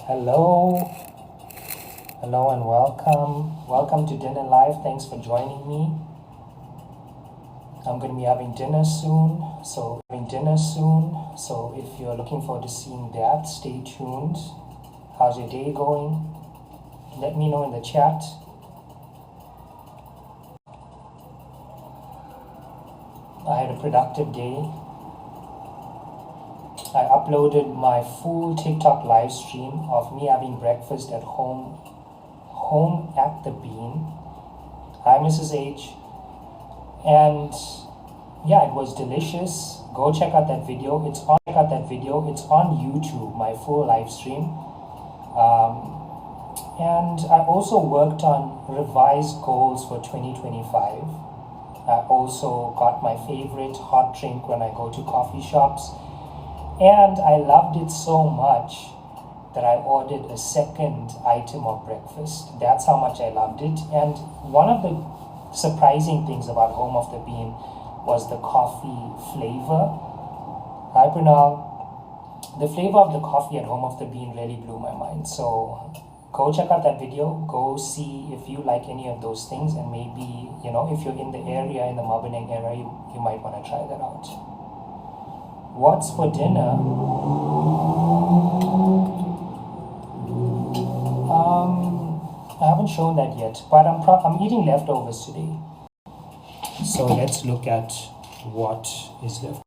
Hello, hello and welcome. Welcome to Dinner Live. Thanks for joining me. I'm going to be having dinner soon. So if you're looking forward to seeing that, stay tuned. How's your day going? Let me know in the chat. I had a productive day. I uploaded my full TikTok live stream of me having breakfast at home at the Bean. Hi, Mrs. H. And yeah, it was delicious. Go check out that video. It's on YouTube, my full live stream. And I also worked on revised goals for 2025. I also got my favorite hot drink when I go to coffee shops. And I loved it so much that I ordered a second item of breakfast. That's how much I loved it. And one of the surprising things about Home of the Bean was the coffee flavor. Hi, Pranal. The flavor of the coffee at Home of the Bean really blew my mind. So go check out that video. Go see if you like any of those things. And maybe, if you're in the area, in the MUKBANG area, you might want to try that out. What's for dinner? I haven't shown that yet, but I'm eating leftovers today. So let's look at what is left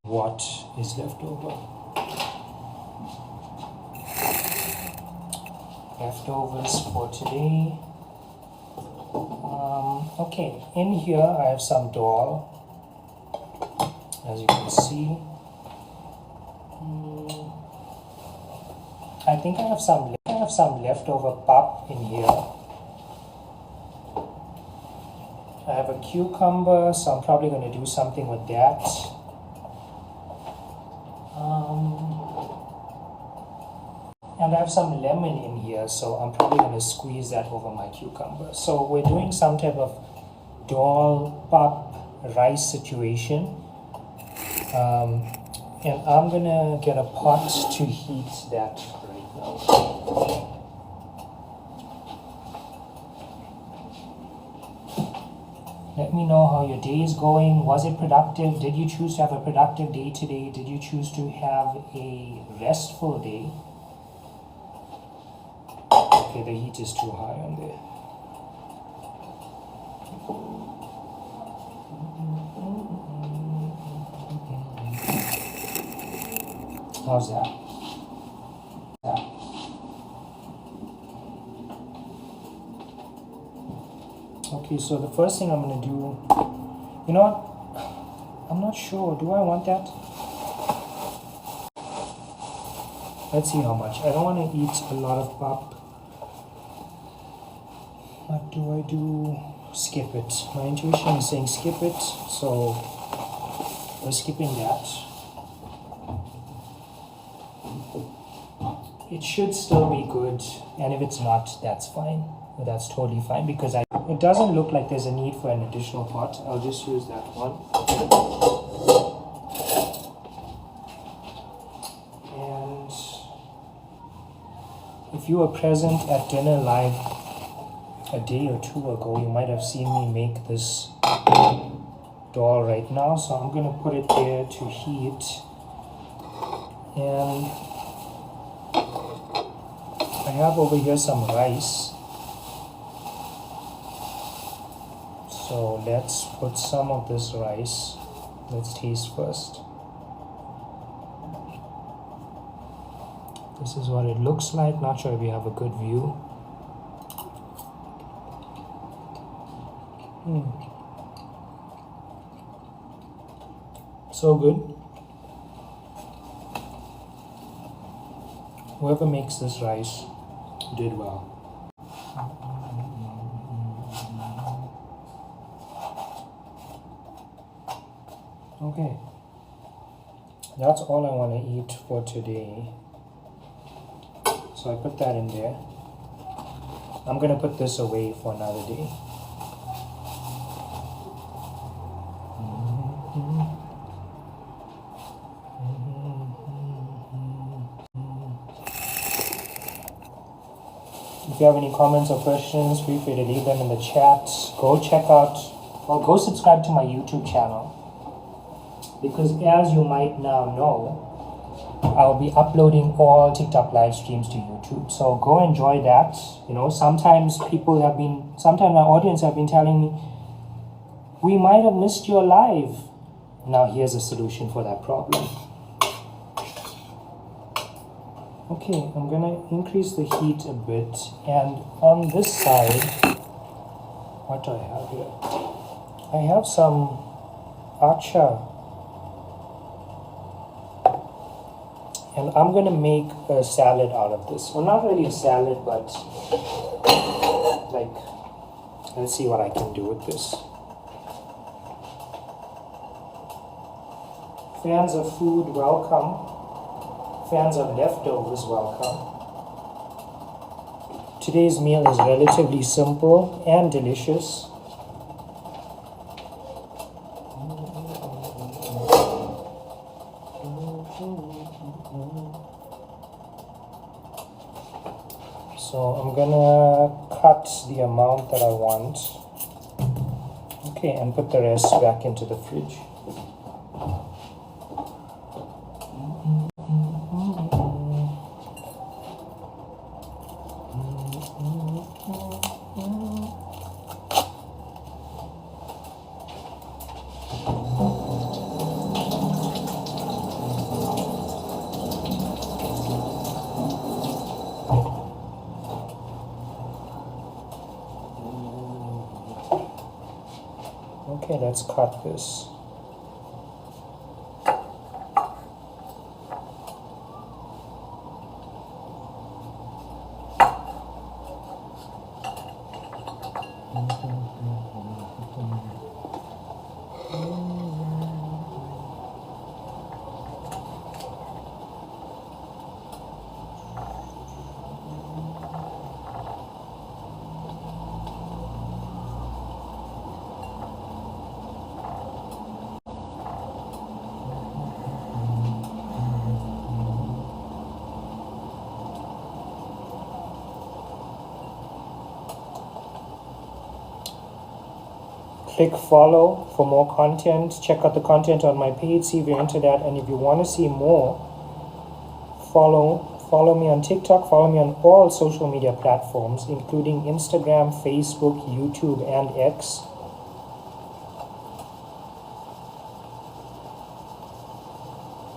over. Leftovers for today. Okay, in here I have some Dhal, as you can see. I think I have some leftover pap in here. I have a cucumber, so I'm probably going to do something with that. And I have some lemon in here, so I'm probably going to squeeze that over my cucumber. So we're doing some type of Dhal pap rice situation. And I'm gonna get a pot to heat that right now. Let me know how your day is going. Was it productive? Did you choose to have a productive day today? Did you choose to have a restful day? Okay, the heat is too high on there. How's that? Okay, so the first thing I'm going to do, you know what? I'm not sure. Do I want that? Let's see how much. I don't want to eat a lot of pap. What do I do? Skip it. My intuition is saying skip it, so we're skipping that. It should still be good, and if it's not, that's fine. That's totally fine, because it doesn't look like there's a need for an additional pot. I'll just use that one. And if you were present at Dinner Live a day or two ago, you might have seen me make this Dhal right now. So I'm going to put it there to heat. And I have over here some rice. So let's put some of this rice. Let's taste first. This is what it looks like. Not sure if you have a good view. So good. Whoever makes this rice did well. Okay, that's all I want to eat for today. So I put that in there. I'm going to put this away for another day. If you have any comments or questions, feel free to leave them in the chat. Go subscribe to my YouTube channel, because as you might now know, I'll be uploading all TikTok live streams to YouTube. So go enjoy that. Sometimes my audience have been telling me, we might have missed your live. Now here's a solution for that problem. Okay, I'm gonna increase the heat a bit, and on this side, what do I have here? I have some acha, and I'm gonna make a salad out of this. Well, not really a salad, but let's see what I can do with this. Fans of food, welcome. Fans of leftovers, welcome. Today's meal is relatively simple and delicious. So I'm gonna cut the amount that I want. Okay, and put the rest back into the fridge. Okay, let's cut this. Click follow for more content. Check out the content on my page, see if you're into that. And if you want to see more, follow me on TikTok, follow me on all social media platforms, including Instagram, Facebook, YouTube, and X.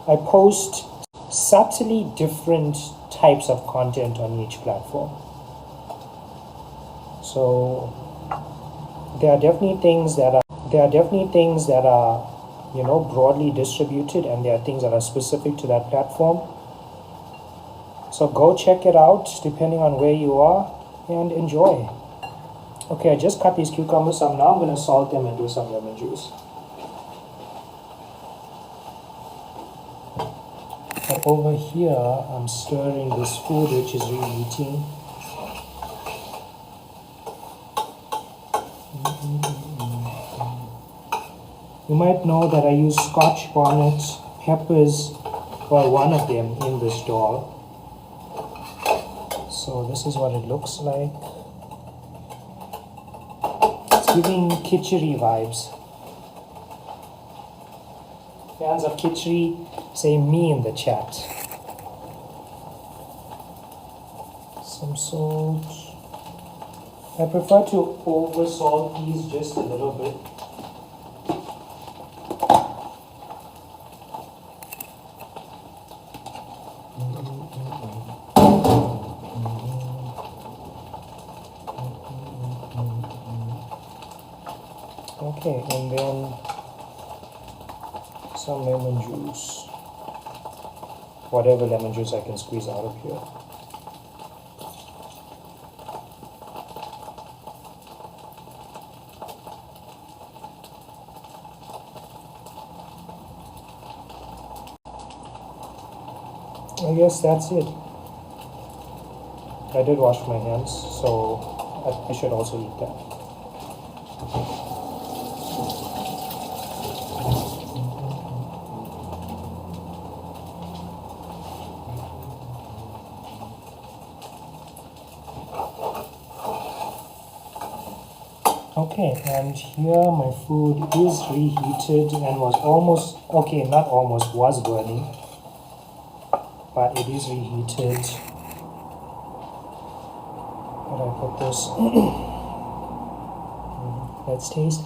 I post subtly different types of content on each platform. So there are definitely things that are broadly distributed, and there are things that are specific to that platform. So go check it out depending on where you are and enjoy. Okay, I just cut these cucumbers, so now I'm going to salt them and do some lemon juice. And over here, I'm stirring this food which is reheating. You might know that I use Scotch bonnet peppers, or one of them, in this dal. So this is what it looks like. It's giving khichdi vibes. Fans of khichdi, say me in the chat. Some salt. I prefer to over salt these just a little bit. Okay, and then some lemon juice. Whatever lemon juice I can squeeze out of here. I guess that's it. I did wash my hands, so I should also eat that. Okay, and here my food is reheated and was almost, okay, not almost, was burning, but it is reheated. But I put this, let's taste.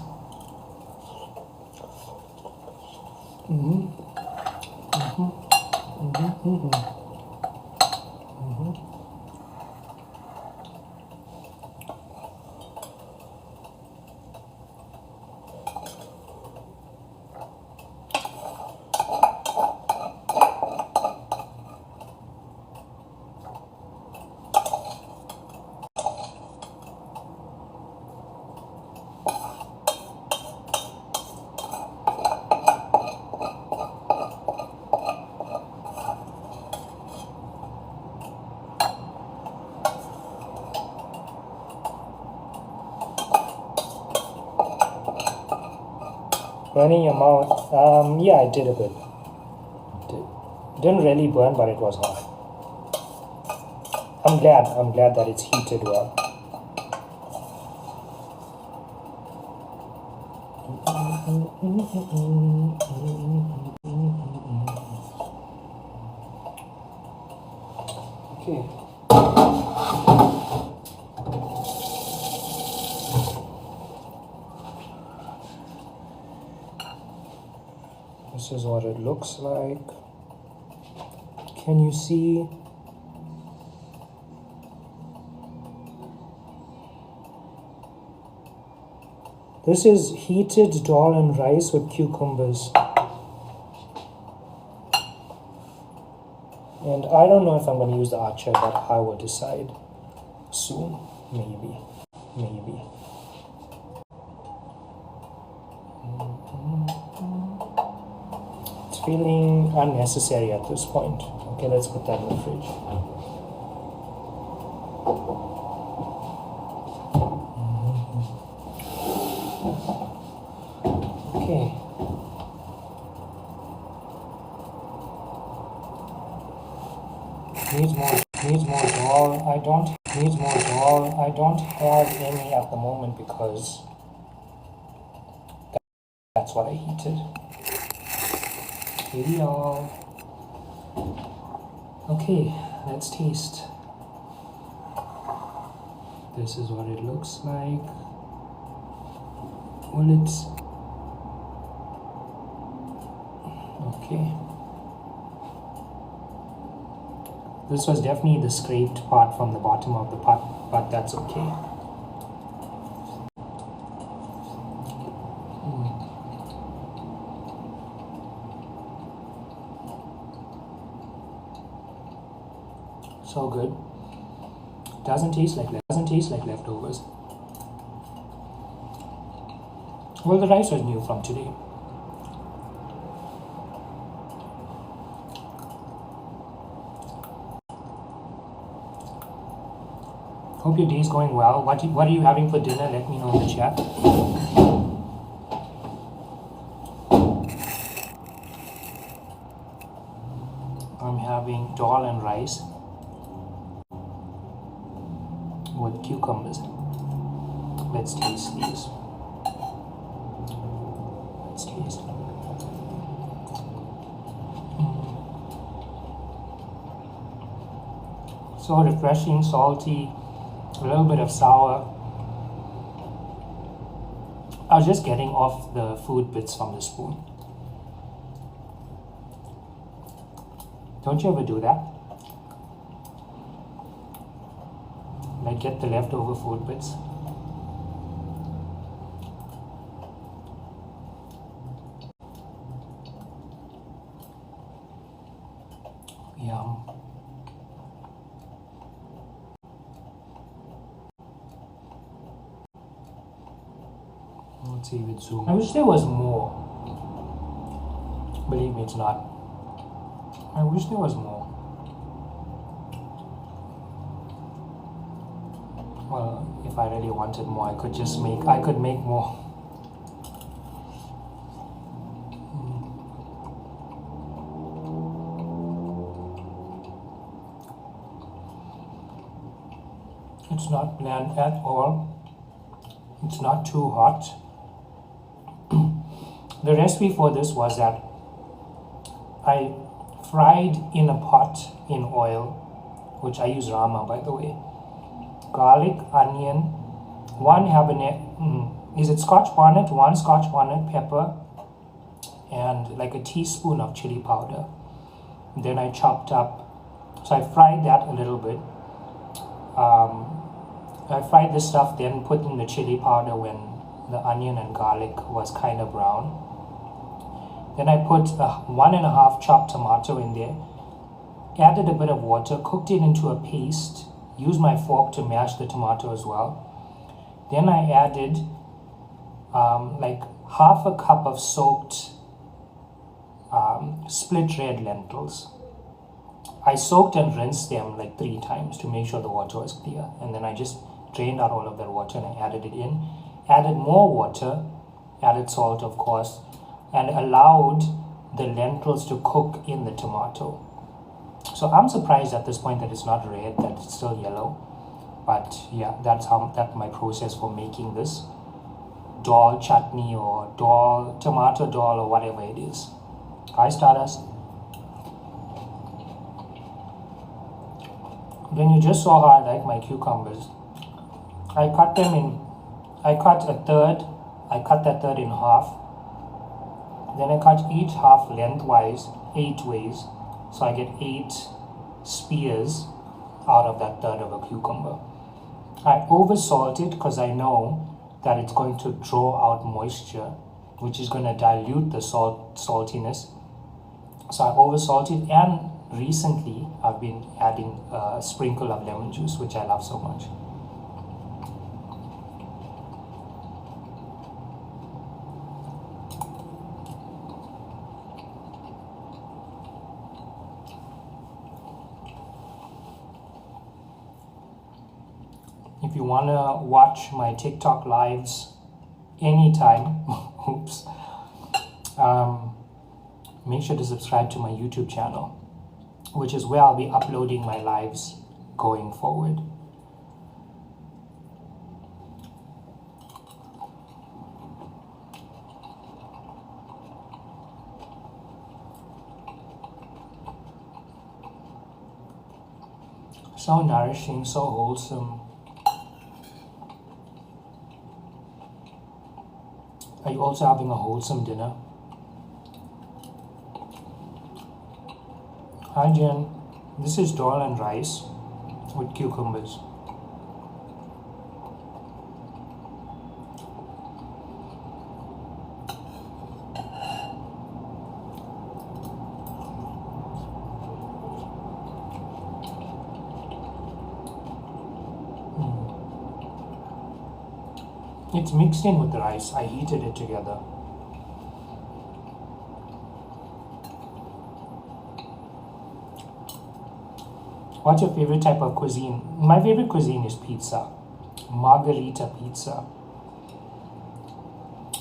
Burning your mouth, yeah, I did a bit. Didn't really burn, but it was hot. I'm glad that it's heated well. Okay. This is what it looks like. Can you see? This is heated dal and rice with cucumbers. And I don't know if I'm going to use the archer, but I will decide soon. Maybe. It's feeling unnecessary at this point. Okay, let's put that in the fridge. Okay. Needs more dal. I don't have any at the moment because that's what I heated. Here we are. Okay, let's taste. This is what it looks like. Well, it's okay. This was definitely the scraped part from the bottom of the pot, but that's okay. So good. Doesn't taste like leftovers. Well, the rice was new from today. Hope your day's going well. What are you having for dinner? Let me know in the chat. I'm having dal and rice with cucumbers. Let's taste these. Let's taste. So refreshing, salty, a little bit of sour. I was just getting off the food bits from the spoon. Don't you ever do that? Like get the leftover food bits. Yum. Let's see if it's zoom. I wish there was more. Believe me, it's not. I wish there was more. Well, if I really wanted more, I could make more. It's not bland at all. It's not too hot. The recipe for this was that I fried in a pot in oil, which I use Rama by the way, garlic, onion, one Scotch bonnet, one Scotch bonnet pepper, and like a teaspoon of chili powder. Then I chopped up, so I fried that a little bit. I fried this stuff, then put in the chili powder when the onion and garlic was kind of brown. Then I put a 1.5 chopped tomato in there, added a bit of water, cooked it into a paste, used my fork to mash the tomato as well. Then I added like half a cup of soaked split red lentils. I soaked and rinsed them like 3 times to make sure the water was clear. And then I just drained out all of that water and I added it in. Added more water, added salt of course, and allowed the lentils to cook in the tomato. So I'm surprised at this point that it's not red, that it's still yellow. But yeah, that's my process for making this dal chutney or tomato dal or whatever it is. Hi Stardust. Then you just saw how I like my cucumbers. I cut that third in half. Then I cut each half lengthwise 8 ways. So I get 8 spears out of that third of a cucumber. I over-salt it because I know that it's going to draw out moisture, which is going to dilute the saltiness. So I over-salt it, and recently I've been adding a sprinkle of lemon juice, which I love so much. If you want to watch my TikTok lives anytime, oops, make sure to subscribe to my YouTube channel, which is where I'll be uploading my lives going forward. So nourishing, so wholesome. Are you also having a wholesome dinner? Hi Jen, this is dal and rice with cucumbers. It's mixed in with the rice. I heated it together. What's your favorite type of cuisine? My favorite cuisine is pizza. Margherita pizza.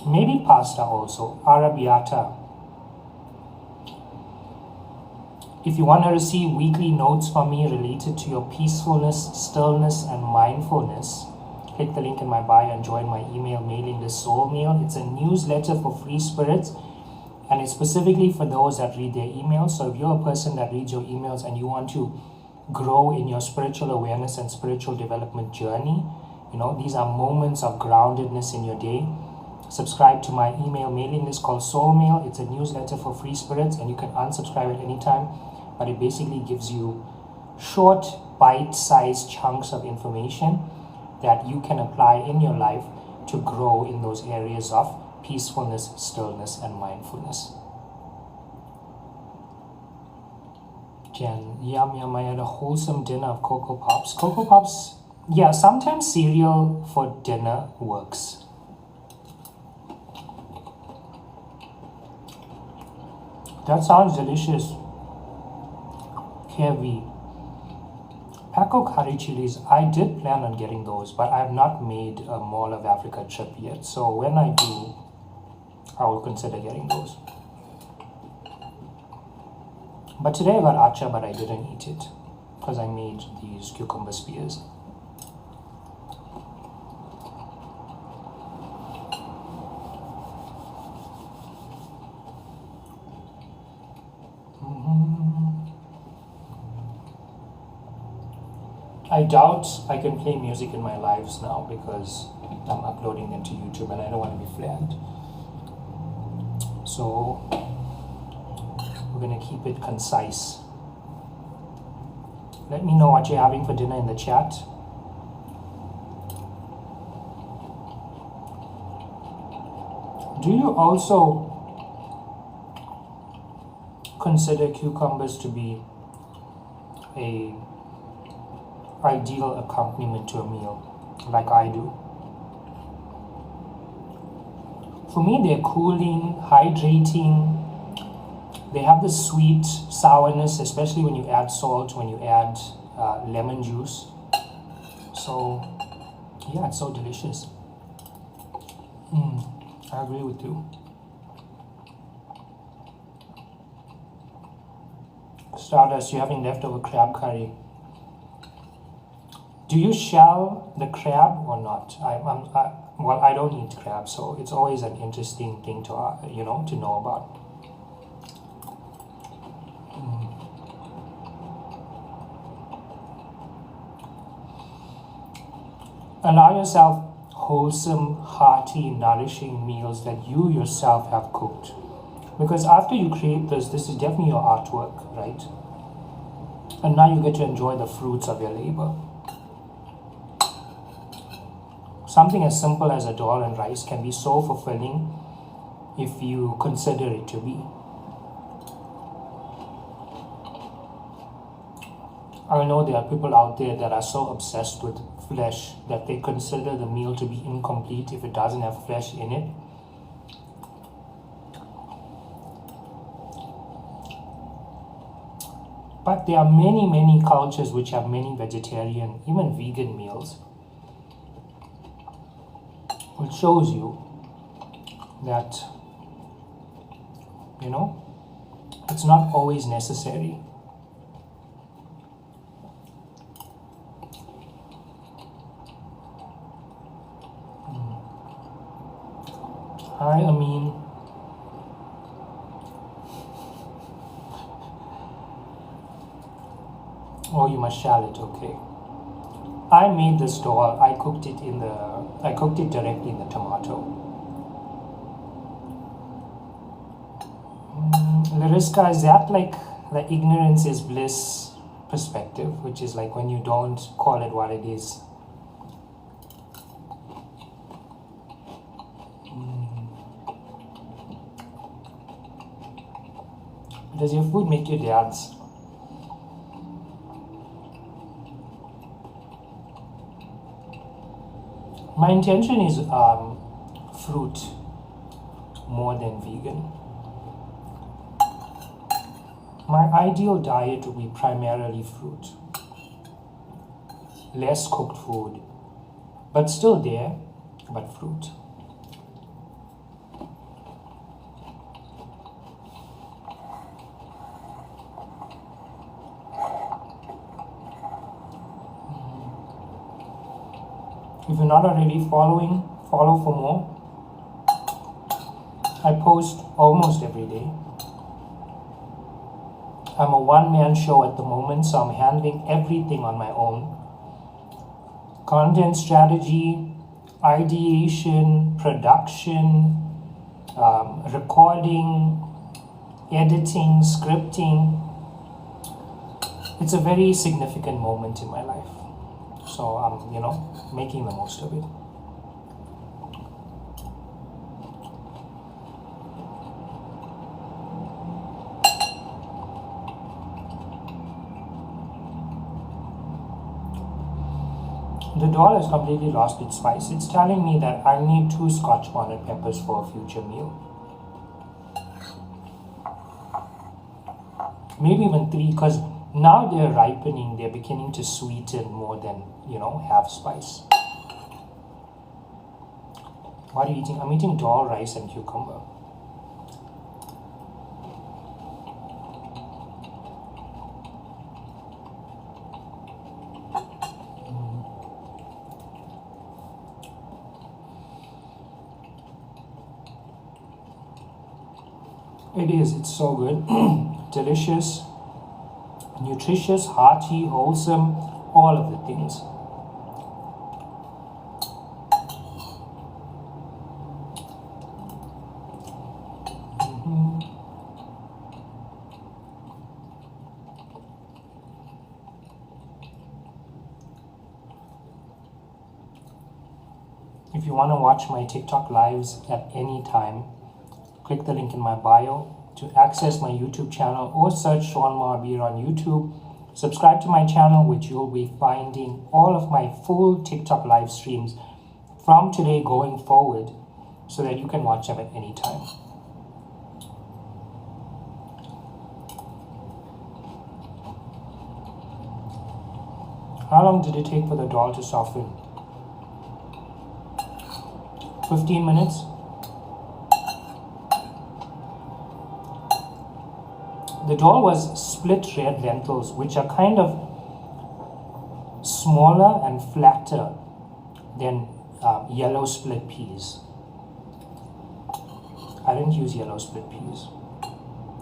Maybe pasta also. Arrabbiata. If you want to receive weekly notes from me related to your peacefulness, stillness, and mindfulness, click the link in my bio and join my email mailing list, Soul Mail. It's a newsletter for free spirits, and it's specifically for those that read their emails. So if you're a person that reads your emails and you want to grow in your spiritual awareness and spiritual development journey, these are moments of groundedness in your day, subscribe to my email mailing list called Soul Mail. It's a newsletter for free spirits, and you can unsubscribe at any time, but it basically gives you short, bite-sized chunks of information that you can apply in your life to grow in those areas of peacefulness, stillness, and mindfulness. Jen, yum, I had a wholesome dinner of Cocoa Pops. Cocoa Pops, yeah, sometimes cereal for dinner works. That sounds delicious. Heavy. Paco curry chilies, I did plan on getting those, but I have not made a Mall of Africa trip yet. So when I do, I will consider getting those. But today I got acha, but I didn't eat it because I made these cucumber spears. I doubt I can play music in my lives now because I'm uploading them to YouTube and I don't want to be flagged. So we're going to keep it concise. Let me know what you're having for dinner in the chat. Do you also consider cucumbers to be a ideal accompaniment to a meal, like I do? For me, they're cooling, hydrating. They have the sweet sourness, especially when you add salt, when you add lemon juice. So, yeah, it's so delicious. I agree with you. Stardust, you're having leftover crab curry. Do you shell the crab or not? Well, I don't eat crab, so it's always an interesting thing to to know about. Allow yourself wholesome, hearty, nourishing meals that you yourself have cooked. Because after you create this is definitely your artwork, right? And now you get to enjoy the fruits of your labor. Something as simple as a dal and rice can be so fulfilling if you consider it to be. I know there are people out there that are so obsessed with flesh that they consider the meal to be incomplete if it doesn't have flesh in it. But there are many, many cultures which have many vegetarian, even vegan meals, which shows you that, it's not always necessary. Hi, Amin. Oh, you must shell it, okay. I made this dal. I cooked it directly in the tomato. Lariska, is that like the ignorance is bliss perspective, which is like when you don't call it what it is? Does your food make you dance? My intention is fruit more than vegan. My ideal diet would be primarily fruit. Less cooked food, but still there, but fruit. If you're not already following, follow for more. I post almost every day. I'm a one-man show at the moment, so I'm handling everything on my own. Content strategy, ideation, production, recording, editing, scripting. It's a very significant moment in my life. So I'm, making the most of it. The dal has completely lost its spice. It's telling me that I need 2 Scotch bonnet peppers for a future meal. Maybe even 3, because now they're ripening, they're beginning to sweeten more than, have spice. What are you eating? I'm eating dal, rice, and cucumber. It is, it's so good. Delicious, nutritious, hearty, wholesome, all of the things. If you want to watch my TikTok lives at any time, click the link in my bio to access my YouTube channel, or search Sean Marbir on YouTube. Subscribe to my channel, which you'll be finding all of my full TikTok live streams from today going forward, so that you can watch them at any time. How long did it take for the dal to soften? 15 minutes. The dal was split red lentils, which are kind of smaller and flatter than yellow split peas. I didn't use yellow split peas.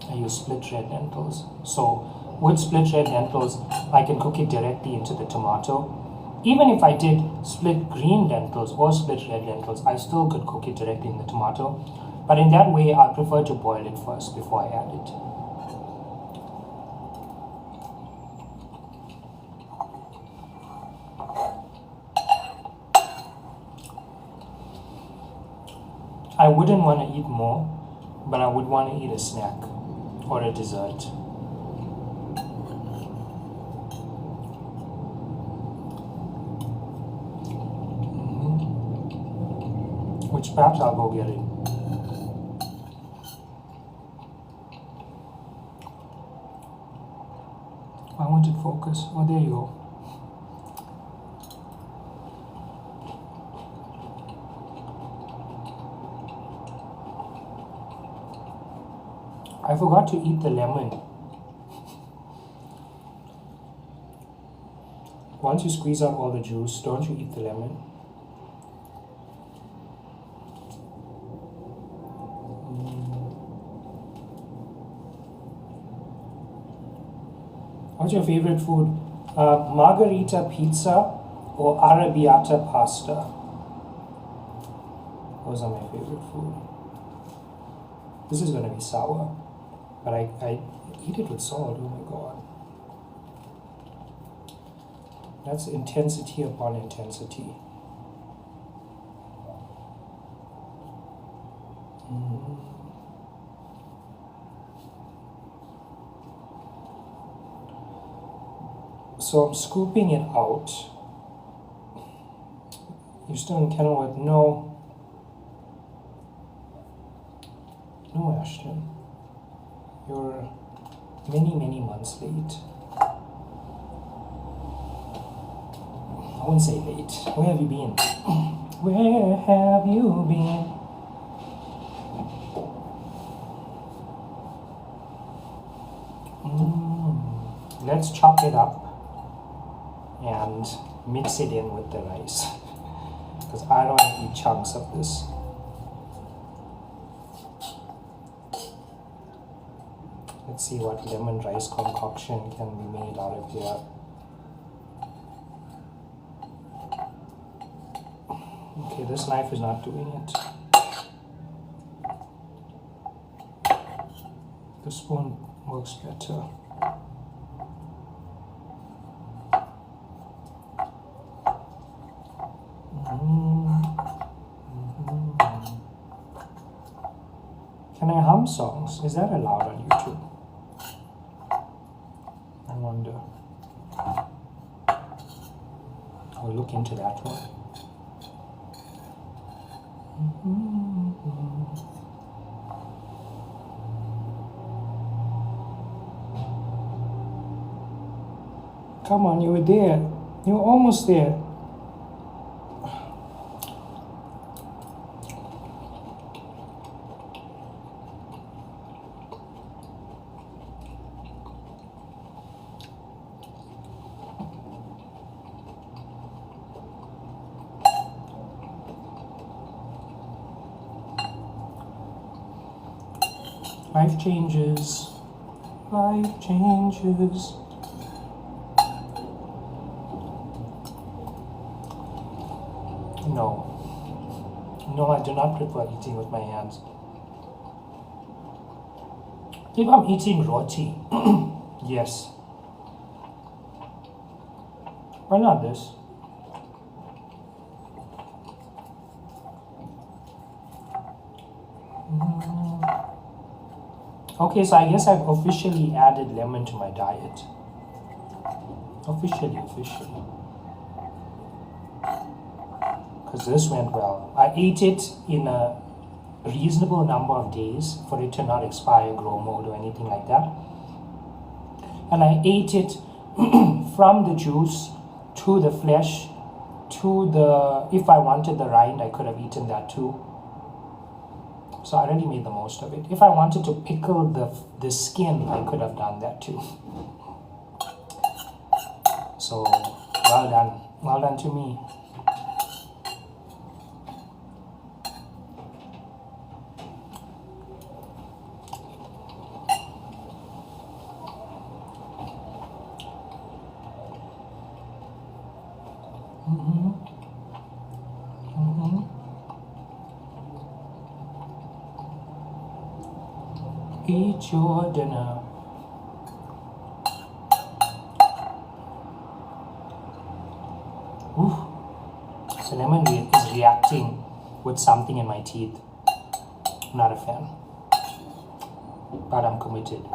I used split red lentils. So with split red lentils, I can cook it directly into the tomato. Even if I did split green lentils or split red lentils, I still could cook it directly in the tomato. But in that way, I prefer to boil it first before I add it. I wouldn't want to eat more, but I would want to eat a snack or a dessert. Which perhaps I'll go get it. I want it focus. Oh, there you go. I forgot to eat the lemon. Once you squeeze out all the juice, don't you eat the lemon? What's your favorite food? Margarita pizza or arrabbiata pasta. Those are my favorite food. This is going to be sour, but I eat it with salt. Oh my god. That's intensity upon intensity. So I'm scooping it out. You're still in Kenilworth? No. No, Ashton. You're many months late. I wouldn't say late. Where have you been? Where have you been? Let's chop it up and mix it in with the rice, because I don't want to eat chunks of this. Let's see what lemon rice concoction can be made out of here. Okay, this knife is not doing it. The spoon works better. Can I hum songs? Is that allowed on YouTube? I wonder. I'll look into that one. Come on, you were there. You were almost there. Life changes. Life changes. No. No, I do not prefer eating with my hands. If I'm eating roti, yes. Why not this? Okay, so I guess I've officially added lemon to my diet. Officially. Because this went well. I ate it in a reasonable number of days for it to not expire, grow mold, or anything like that. And I ate it from the juice to the flesh to the, if I wanted the rind, I could have eaten that too. So I really made the most of it. If I wanted to pickle the skin, I could have done that too. So well done. Well done to me. Eat your dinner. Oof. The lemon is reacting with something in my teeth. Not a fan. But I'm committed.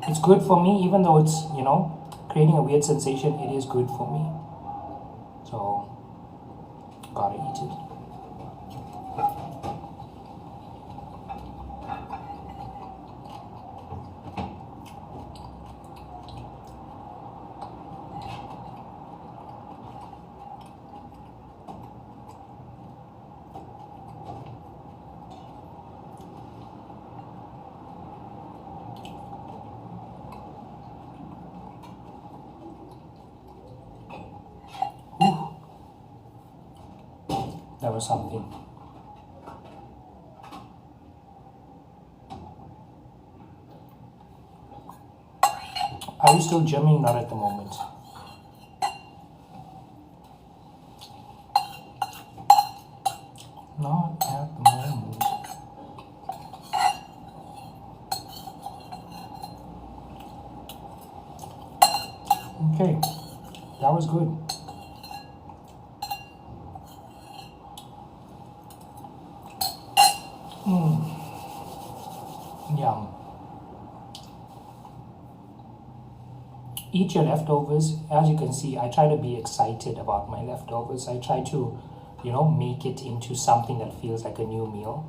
It's good for me, even though it's, creating a weird sensation, it is good for me. So, gotta eat it. That was something. Are you still gymming? Not at the moment. Not at the moment. Okay, that was good. Yum. Eat your leftovers. As you can see, I try to be excited about my leftovers. I try to, make it into something that feels like a new meal.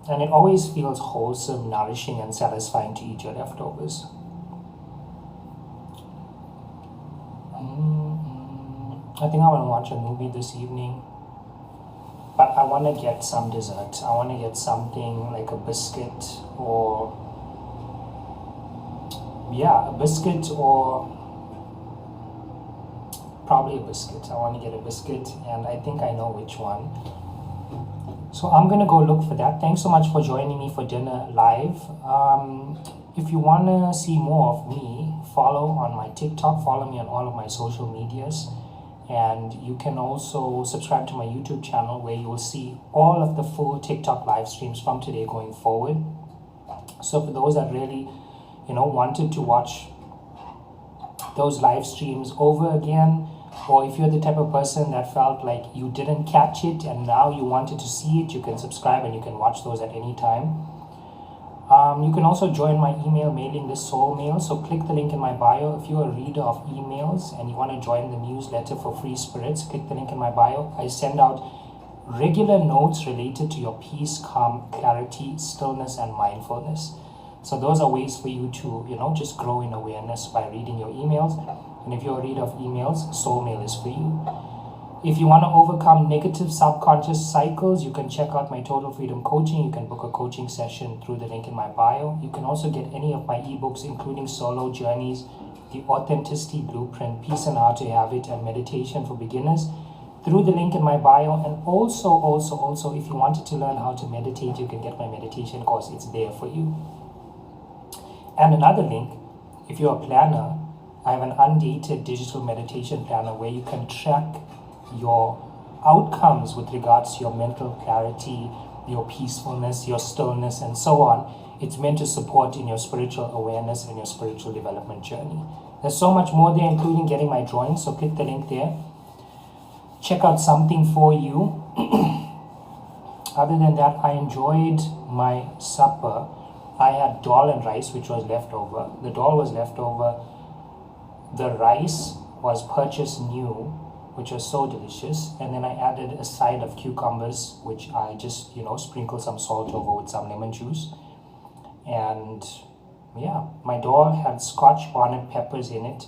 And it always feels wholesome, nourishing, and satisfying to eat your leftovers. I think I want to watch a movie this evening. But I want to get some dessert. I want to get something like a biscuit or... Yeah, a biscuit or... Probably a biscuit. I want to get a biscuit and I think I know which one. So I'm going to go look for that. Thanks so much for joining me for dinner live. If you want to see more of me, follow on my TikTok. Follow me on all of my social medias. And you can also subscribe to my YouTube channel where you will see all of the full TikTok live streams from today going forward. So for those that really, wanted to watch those live streams over again, or if you're the type of person that felt like you didn't catch it and now you wanted to see it, you can subscribe and you can watch those at any time. You can also join my email mailing list, Soul Mail. So click the link in my bio. If you're a reader of emails and you want to join the newsletter for free spirits, click the link in my bio. I send out regular notes related to your peace, calm, clarity, stillness, and mindfulness. So those are ways for you to, just grow in awareness by reading your emails. And if you're a reader of emails, Soul Mail is for you. If you want to overcome negative subconscious cycles, you can check out my Total Freedom Coaching. You can book a coaching session through the link in my bio. You can also get any of my ebooks, including Solo Journeys, The Authenticity Blueprint, Peace and How to Have It, and Meditation for Beginners through the link in my bio. And also, if you wanted to learn how to meditate, you can get my meditation course. It's there for you. And another link, if you're a planner, I have an undated digital meditation planner where you can track your outcomes with regards to your mental clarity, your peacefulness, your stillness, and so on. It's meant to support in your spiritual awareness and your spiritual development journey. There's so much more there, including getting my drawings, so click the link there. Check out something for you. Other than that, I enjoyed my supper. I had dal and rice, which was left over. The dal was left over. The rice was purchased new, which was so delicious. And then I added a side of cucumbers, which I just, sprinkled some salt over with some lemon juice. And yeah, my dal had scotch bonnet peppers in it,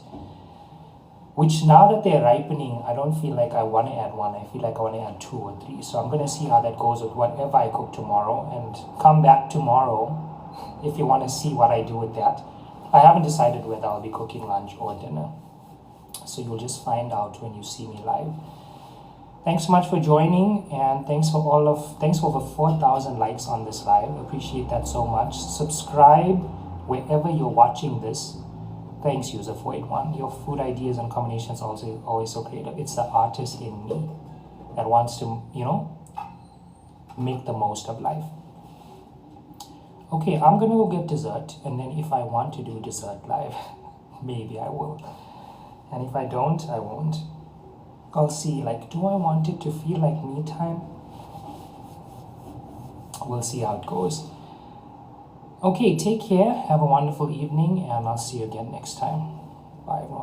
which now that they're ripening, I don't feel like I want to add one. I feel like I want to add 2 or 3. So I'm going to see how that goes with whatever I cook tomorrow, and come back tomorrow if you want to see what I do with that. I haven't decided whether I'll be cooking lunch or dinner. So you'll just find out when you see me live. Thanks so much for joining, and thanks for over 4,000 likes on this live. Appreciate that so much. Subscribe wherever you're watching this. Thanks, user481. Your food ideas and combinations are also always so creative. It's the artist in me that wants to, make the most of life. Okay, I'm gonna go get dessert, and then if I want to do dessert live, maybe I will. And if I don't, I won't. I'll see, do I want it to feel like me time? We'll see how it goes. Okay, take care, have a wonderful evening, and I'll see you again next time. Bye, everyone.